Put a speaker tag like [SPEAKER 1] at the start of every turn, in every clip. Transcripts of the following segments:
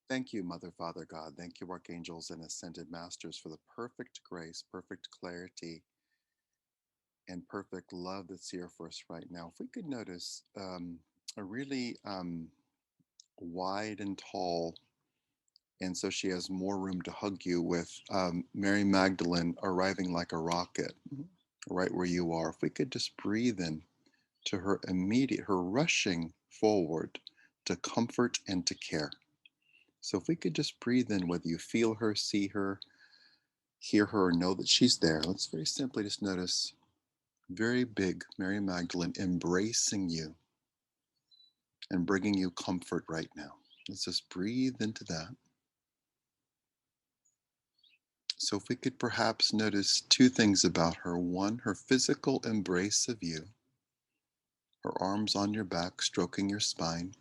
[SPEAKER 1] Thank you, Mother, Father, God. Thank you, Archangels and Ascended Masters, for the perfect grace, perfect clarity, and perfect love that's here for us right now. If we could notice a really wide and tall, and so she has more room to hug you, with Mary Magdalene arriving like a rocket right where you are. If we could just breathe in to her rushing forward to comfort and to care. So if we could just breathe in, whether you feel her, see her, hear her, or know that she's there, let's very simply just notice very big Mary Magdalene embracing you and bringing you comfort right now. Let's just breathe into that. So if we could perhaps notice two things about her. One, her physical embrace of you, her arms on your back, stroking your spine,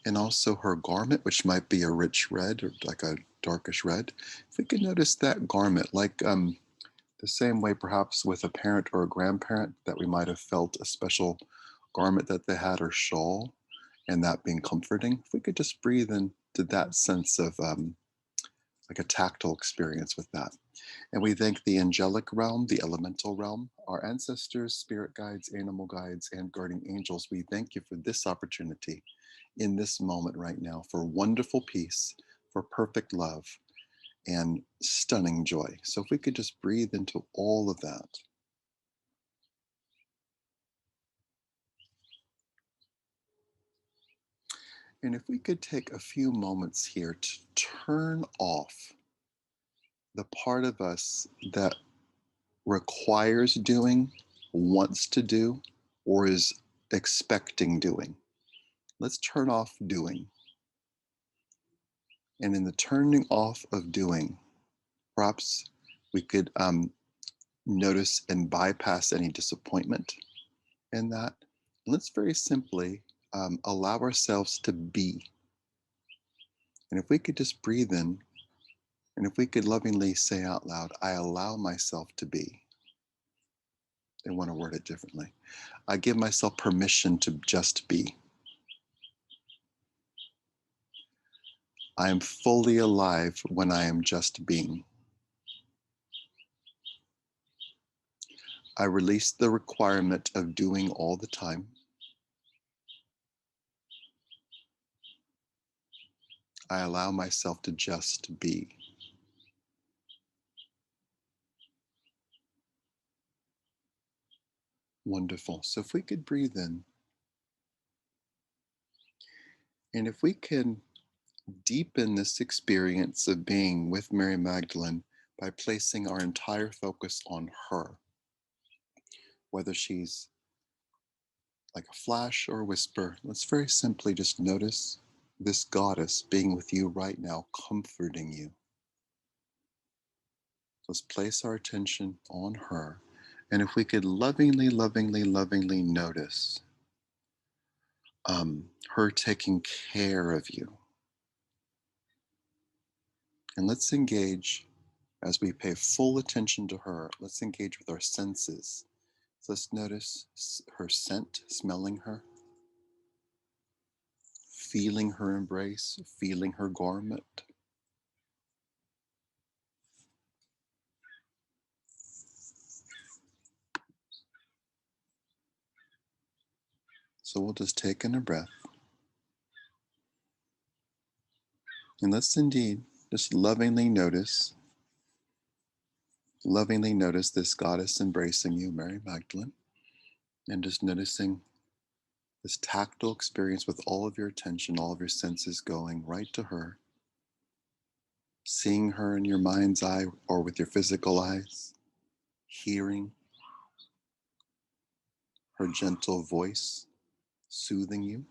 [SPEAKER 1] and also her garment, which might be a rich red or like a darkish red. If we could notice that garment, like the same way perhaps with a parent or a grandparent that we might have felt a special garment that they had or shawl, and that being comforting. If we could just breathe into that sense of like a tactile experience with that. And we thank the angelic realm, the elemental realm, our ancestors, spirit guides, animal guides, and guardian angels. We thank you for this opportunity in this moment right now, for wonderful peace, for perfect love, and stunning joy. So if we could just breathe into all of that. And if we could take a few moments here to turn off the part of us that requires doing, wants to do, or is expecting doing. Let's turn off doing. And in the turning off of doing, perhaps we could notice and bypass any disappointment in that. Let's very simply allow ourselves to be. And if we could just breathe in, and if we could lovingly say out loud, I allow myself to be. They want to word it differently. I give myself permission to just be. I am fully alive when I am just being. I release the requirement of doing all the time. I allow myself to just be. Wonderful. So if we could breathe in, and if we can deepen this experience of being with Mary Magdalene by placing our entire focus on her, whether she's like a flash or a whisper, let's very simply just notice this goddess being with you right now, comforting you. Let's place our attention on her. And if we could lovingly, lovingly, lovingly notice her taking care of you. And let's engage as we pay full attention to her. Let's engage with our senses. So let's notice her scent, smelling her, feeling her embrace, feeling her garment. So we'll just take in a breath. And let's indeed just lovingly notice this goddess embracing you, Mary Magdalene, and just noticing this tactile experience with all of your attention, all of your senses going right to her, seeing her in your mind's eye or with your physical eyes, hearing her gentle voice soothing you,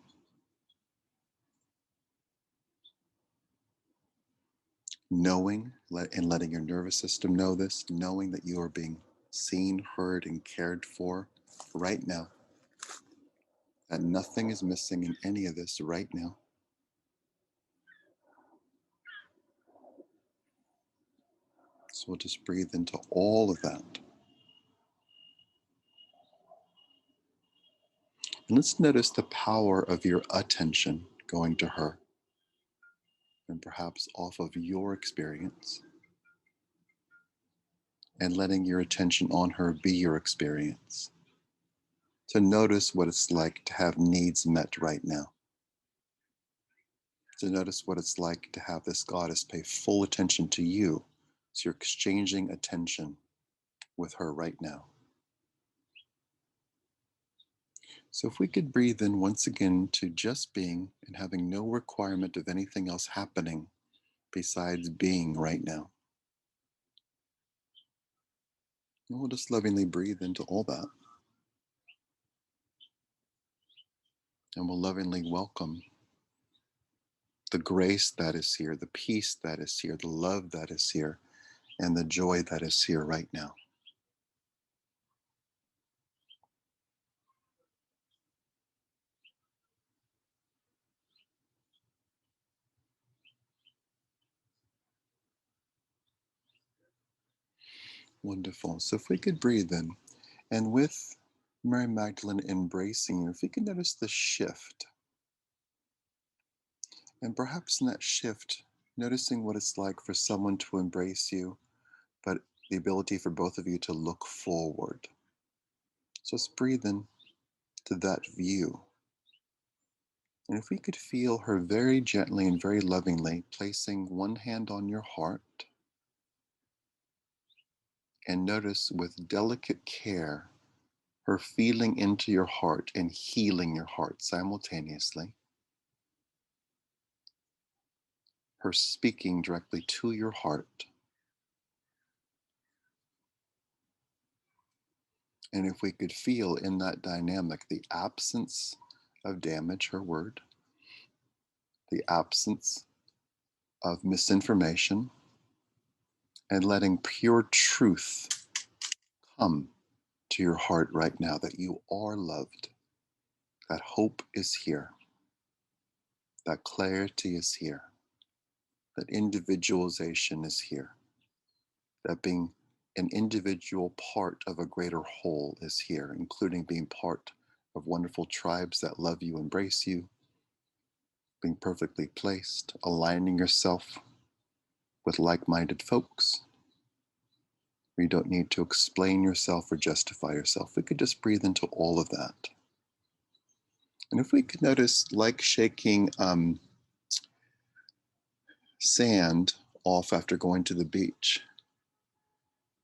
[SPEAKER 1] knowing and letting your nervous system know this, knowing that you are being seen, heard, and cared for right now, that nothing is missing in any of this right now. So we'll just breathe into all of that. And let's notice the power of your attention going to her. and perhaps off of your experience, and letting your attention on her be your experience. To notice what it's like to have needs met right now. To notice what it's like to have this goddess pay full attention to you. So you're exchanging attention with her right now. So if we could breathe in once again to just being and having no requirement of anything else happening besides being right now. And we'll just lovingly breathe into all that. And we'll lovingly welcome the grace that is here, the peace that is here, the love that is here, and the joy that is here right now. Wonderful. So if we could breathe in, and with Mary Magdalene embracing you, if we can notice the shift, and perhaps in that shift, noticing what it's like for someone to embrace you, but the ability for both of you to look forward. So let's breathe in to that view. And if we could feel her very gently and very lovingly placing one hand on your heart, and notice with delicate care her feeling into your heart and healing your heart simultaneously, her speaking directly to your heart. And if we could feel in that dynamic the absence of damage, her word, the absence of misinformation, and letting pure truth come to your heart right now that you are loved, that hope is here, that clarity is here, that individualization is here, that being an individual part of a greater whole is here, including being part of wonderful tribes that love you, embrace you, being perfectly placed, aligning yourself with like minded folks. You don't need to explain yourself or justify yourself. We could just breathe into all of that. And if we could notice, like shaking sand off after going to the beach,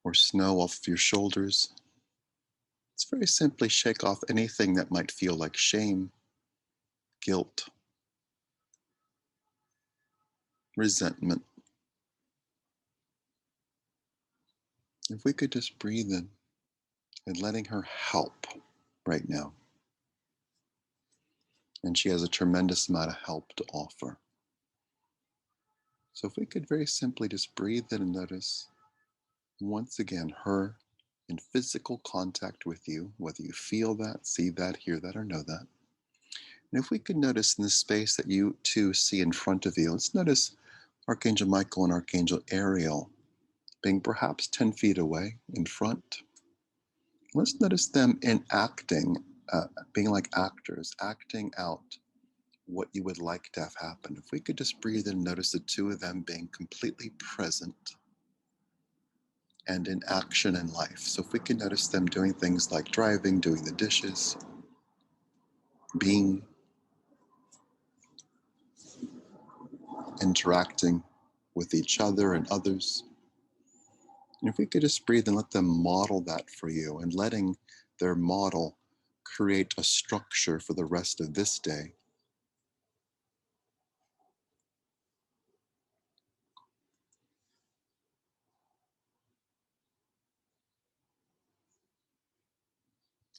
[SPEAKER 1] or snow off of your shoulders, let's very simply shake off anything that might feel like shame, guilt, resentment. If we could just breathe in and letting her help right now. And she has a tremendous amount of help to offer. So if we could very simply just breathe in and notice once again her in physical contact with you, whether you feel that, see that, hear that, or know that. And if we could notice in the space that you two see in front of you, let's notice Archangel Michael and Archangel Ariel being perhaps 10 feet away in front. Let's notice them enacting, being like actors, acting out what you would like to have happen. If we could just breathe in and notice the two of them being completely present and in action in life. So if we can notice them doing things like driving, doing the dishes, being, interacting with each other and others. And if we could just breathe and let them model that for you, and letting their model create a structure for the rest of this day.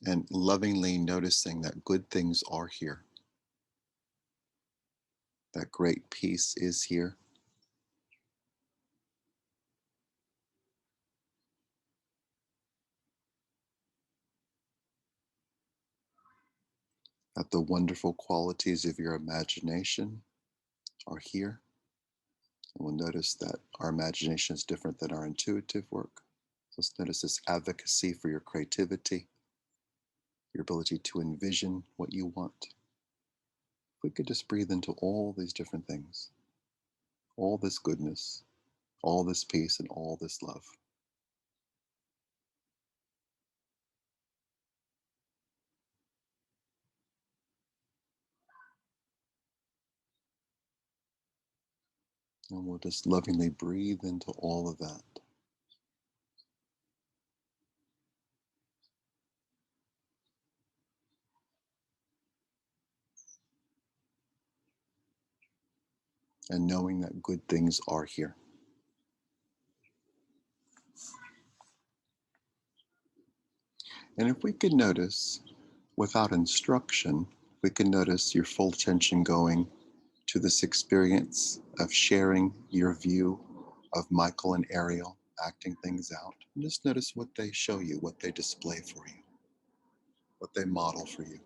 [SPEAKER 1] And lovingly noticing that good things are here, that great peace is here, that the wonderful qualities of your imagination are here. And we'll notice that our imagination is different than our intuitive work. So let's notice this advocacy for your creativity, your ability to envision what you want. If we could just breathe into all these different things. all this goodness, all this peace, and all this love. And we'll just lovingly breathe into all of that. And knowing that good things are here. And if we could notice, without instruction, we can notice your full attention going to this experience of sharing your view of Michael and Ariel acting things out. And just notice what they show you, what they display for you, what they model for you.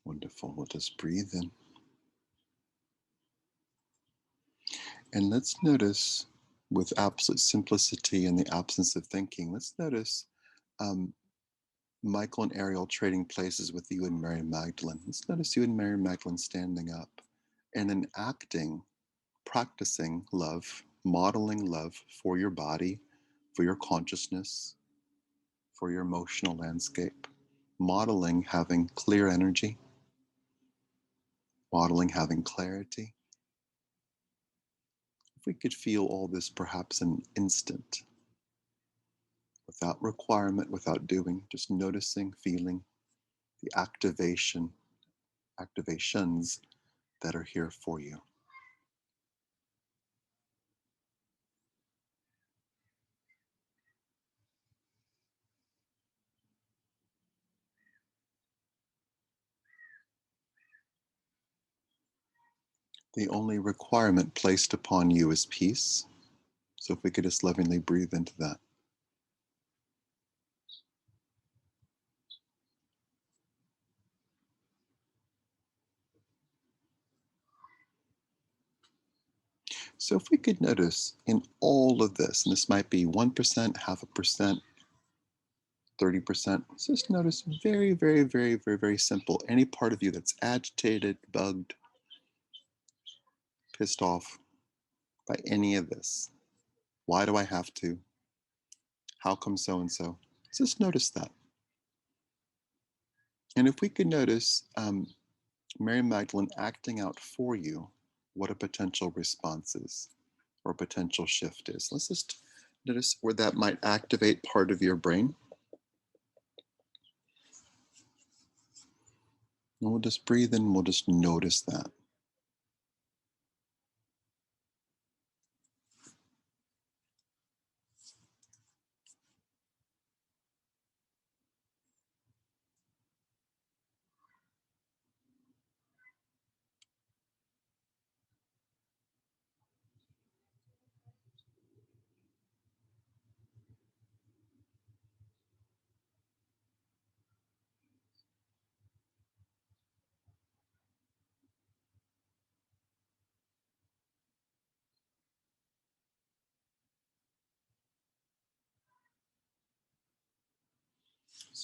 [SPEAKER 1] Wonderful. We'll just breathe in. And let's notice, with absolute simplicity and the absence of thinking, let's notice um, Michael and Ariel trading places with you and Mary Magdalene. Let's notice you and Mary Magdalene standing up and then acting, practicing love, modeling love for your body, for your consciousness, for your emotional landscape, modeling having clear energy, modeling having clarity. If we could feel all this perhaps in an instant, without requirement, without doing, just noticing, feeling the activations that are here for you. The only requirement placed upon you is peace. So if we could just lovingly breathe into that. So if we could notice in all of this, and this might be 1%, half a percent, 30%, just notice very, very, very, very, very simple. Any part of you that's agitated, bugged, pissed off by any of this. Why do I have to? How come so and so? Just notice that. And if we could notice Mary Magdalene acting out for you what a potential response is or potential shift is. Let's just notice where that might activate part of your brain. And we'll just breathe in, we'll just notice that.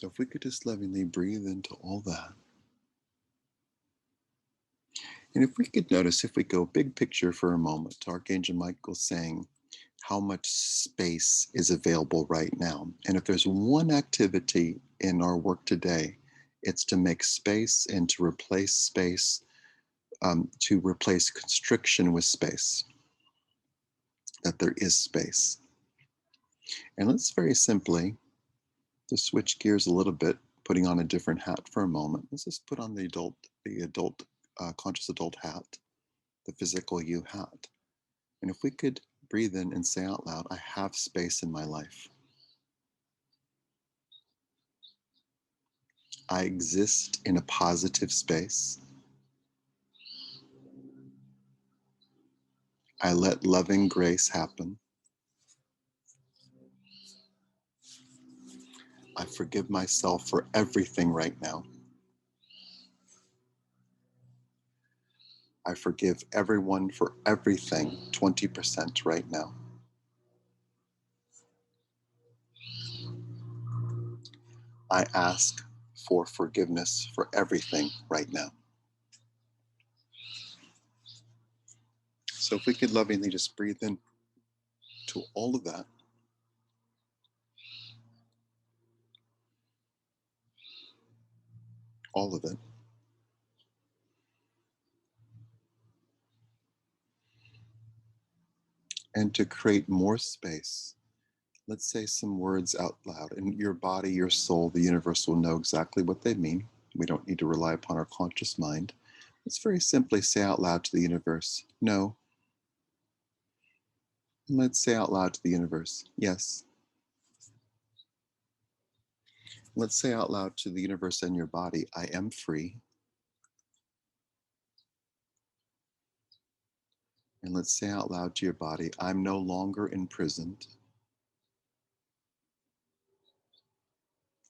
[SPEAKER 1] So if we could just lovingly breathe into all that. And if we could notice, if we go big picture for a moment, Archangel Michael saying, how much space is available right now. And if there's one activity in our work today, it's to make space and to replace space, to replace constriction with space, that there is space. And let's very simply to switch gears a little bit, putting on a different hat for a moment. Let's just put on the conscious adult hat, the physical you hat. And if we could breathe in and say out loud, I have space in my life. I exist in a positive space. I let loving grace happen. I forgive myself for everything right now. I forgive everyone for everything 20% right now. I ask for forgiveness for everything right now. So if we could lovingly just breathe in to all of that, all of it, and to create more space, let's say some words out loud. And your body, your soul, the universe will know exactly what they mean. We don't need to rely upon our conscious mind. Let's very simply say out loud to the universe, no. And let's say out loud to the universe, yes. Let's say out loud to the universe and your body, I am free. And let's say out loud to your body, I'm no longer imprisoned.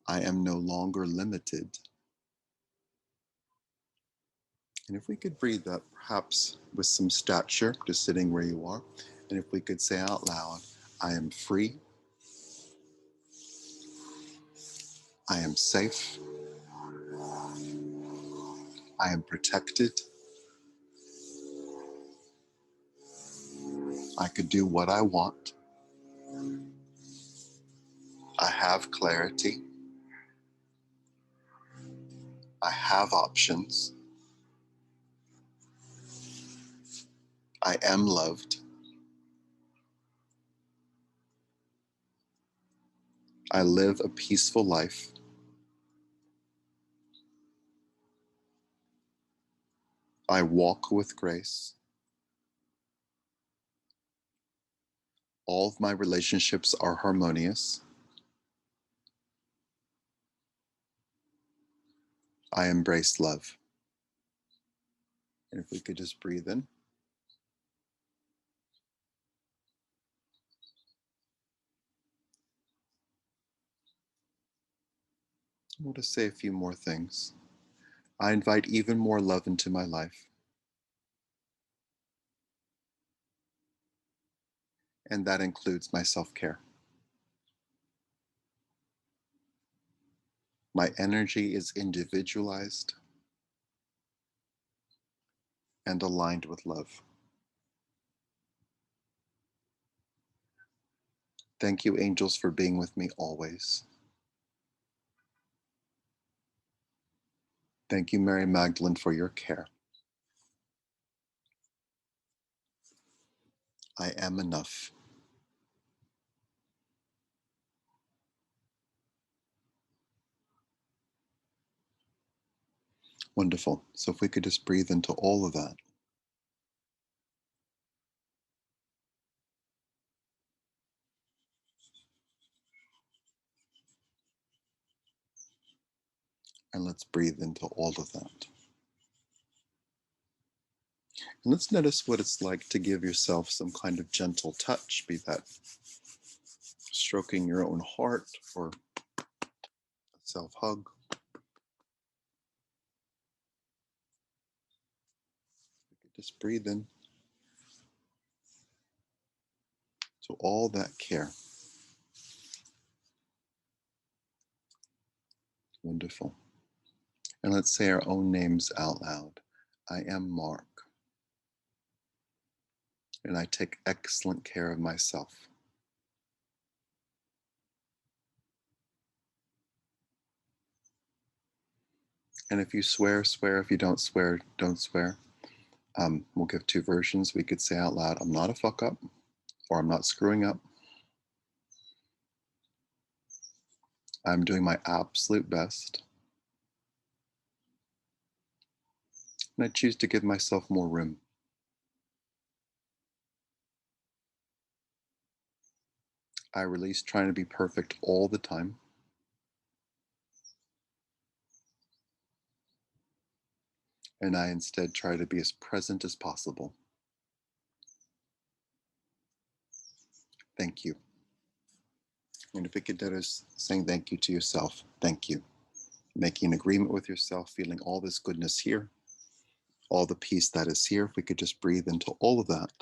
[SPEAKER 1] I am no longer limited. And if we could breathe that perhaps with some stature, just sitting where you are, and if we could say out loud, I am free, I am safe, I am protected, I could do what I want, I have clarity, I have options, I am loved, I live a peaceful life, I walk with grace, all of my relationships are harmonious, I embrace love. And if we could just breathe in. We'll just say a few more things. I invite even more love into my life, and that includes my self-care. My energy is individualized and aligned with love. Thank you, angels, for being with me always. Thank you, Mary Magdalene, for your care. I am enough. Wonderful. So if we could just breathe into all of that. And let's breathe into all of that. And let's notice what it's like to give yourself some kind of gentle touch, be that stroking your own heart or a self-hug. Just breathe in to all that care. Wonderful. And let's say our own names out loud. I am Mark. and I take excellent care of myself. And if you swear, swear. If you don't swear, don't swear. We'll give two versions. We could say out loud, I'm not a fuck up, or I'm not screwing up. I'm doing my absolute best. And I choose to give myself more room. I release trying to be perfect all the time. And I instead try to be as present as possible. Thank you. And if we could notice saying thank you to yourself, thank you. Making an agreement with yourself, feeling all this goodness here, all the peace that is here. If we could just breathe into all of that.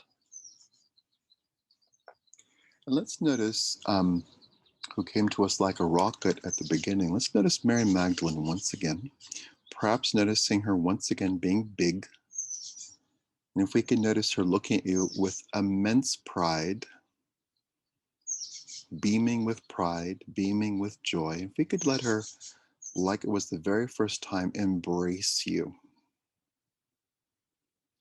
[SPEAKER 1] And let's notice who came to us like a rocket at the beginning. Let's notice Mary Magdalene once again, perhaps noticing her once again being big. And if we can notice her looking at you with immense pride, beaming with pride, beaming with joy, if we could let her, like it was the very first time, embrace you,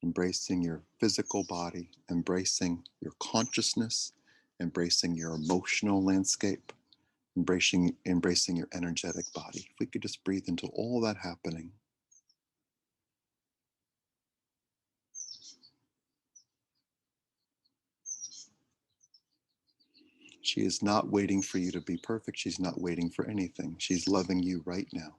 [SPEAKER 1] embracing your physical body, embracing your consciousness, embracing your emotional landscape, embracing your energetic body. If we could just breathe into all that happening. She is not waiting for you to be perfect. She's not waiting for anything. She's loving you right now.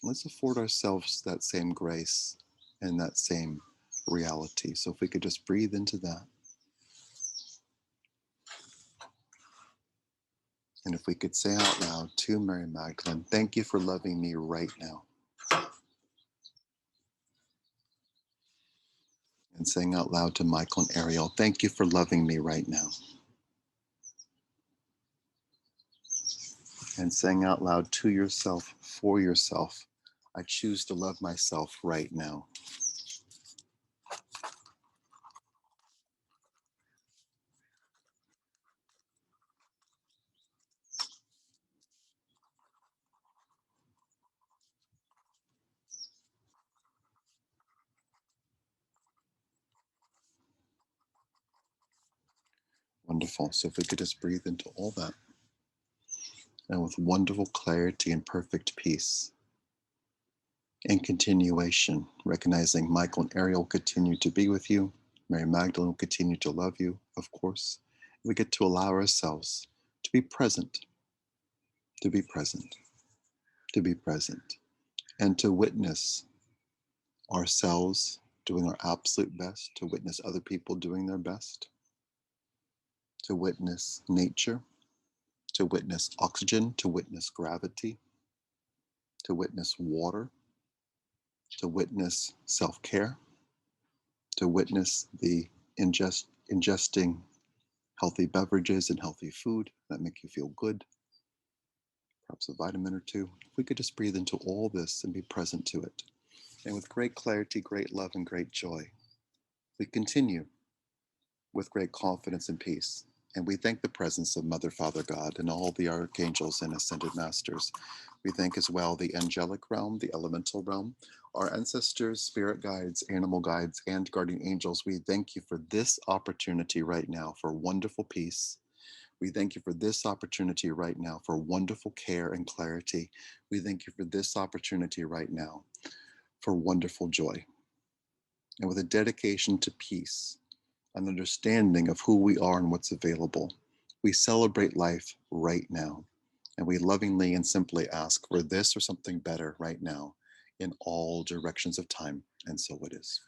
[SPEAKER 1] Let's afford ourselves that same grace and that same reality. So if we could just breathe into that. And if we could say out loud to Mary Magdalene, thank you for loving me right now. And saying out loud to Michael and Ariel, thank you for loving me right now. And saying out loud to yourself, for yourself, I choose to love myself right now. Wonderful. So if we could just breathe into all that, and with wonderful clarity and perfect peace. In continuation, recognizing Michael and Ariel continue to be with you, Mary Magdalene will continue to love you, of course. We get to allow ourselves to be present, to be present, to be present, and to witness ourselves doing our absolute best, to witness other people doing their best, to witness nature, to witness oxygen, to witness gravity, to witness water, to witness self-care, to witness the ingesting healthy beverages and healthy food that make you feel good, perhaps a vitamin or two. If we could just breathe into all this and be present to it. And with great clarity, great love, and great joy, we continue with great confidence and peace. And we thank the presence of Mother, Father, God, and all the archangels and ascended masters. We thank as well the angelic realm, the elemental realm, our ancestors, spirit guides, animal guides, and guardian angels. We thank you for this opportunity right now for wonderful peace. We thank you for this opportunity right now for wonderful care and clarity. We thank you for this opportunity right now for wonderful joy. And with a dedication to peace, an understanding of who we are and what's available, we celebrate life right now. And we lovingly and simply ask for this or something better right now in all directions of time. And so it is.